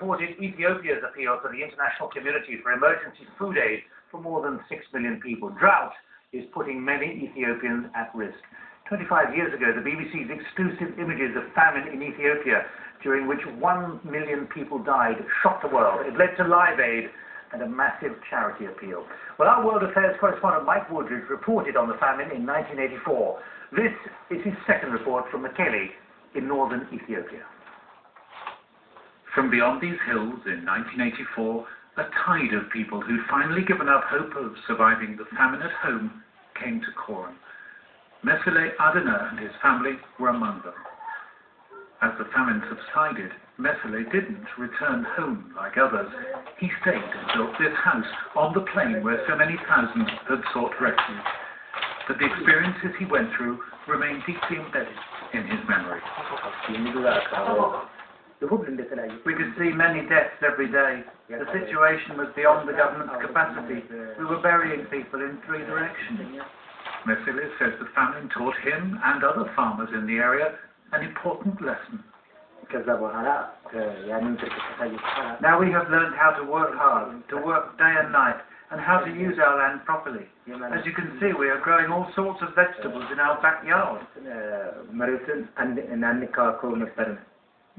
reported Ethiopia's appeal to the international community for emergency food aid for more than 6 million people. Drought is putting many Ethiopians at risk. 25 years ago, the BBC's exclusive images of famine in Ethiopia, during which 1 million people died, shocked the world. It led to Live Aid and a massive charity appeal. Well, our World Affairs correspondent Mike Woodridge reported on the famine in 1984. This is his second report from Mekelle in northern Ethiopia. From beyond these hills in 1984, a tide of people who'd finally given up hope of surviving the famine at home came to Koran. Mesele Adena and his family were among them. As the famine subsided, Mesele didn't return home like others. He stayed and built this house on the plain where so many thousands had sought refuge. But the experiences he went through remain deeply embedded in his memory. We could see many deaths every day. The situation was beyond the government's capacity. We were burying people in 3 directions. Mesele says the famine taught him and other farmers in the area an important lesson. Now we have learned how to work hard, to work day and night, and how to use our land properly. As you can see, we are growing all sorts of vegetables in our backyard.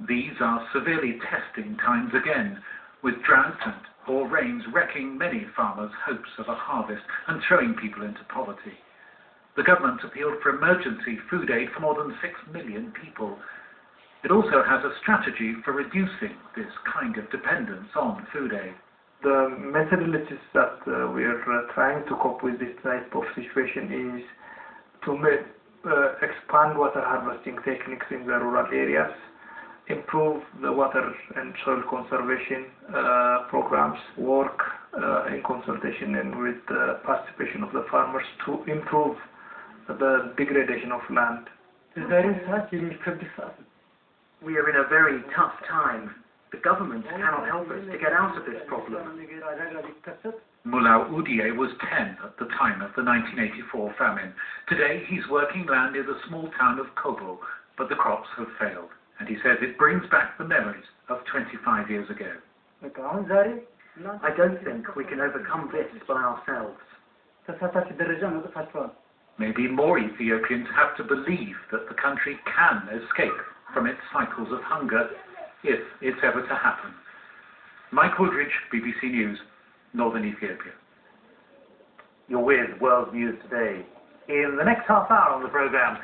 These are severely testing times again, with drought and poor rains wrecking many farmers' hopes of a harvest and throwing people into poverty. The government appealed for emergency food aid for more than 6 million people. It also has a strategy for reducing this kind of dependence on food aid. The methodologies that we are trying to cope with this type of situation is to expand water harvesting techniques in the rural areas, improve the water and soil conservation programs, work in consultation and with the participation of the farmers to improve the degradation of land. We are in a very tough time. The government cannot help us to get out of this problem. Mullah Udiye was 10 at the time of the 1984 famine. Today he's working land near the small town of Kobo, but the crops have failed. And he says it brings back the memories of 25 years ago. I don't think we can overcome this by ourselves. Maybe more Ethiopians have to believe that the country can escape from its cycles of hunger, if it's ever to happen. Mike Woodridge, BBC News, Northern Ethiopia. You're with World News Today. In the next half hour on the programme,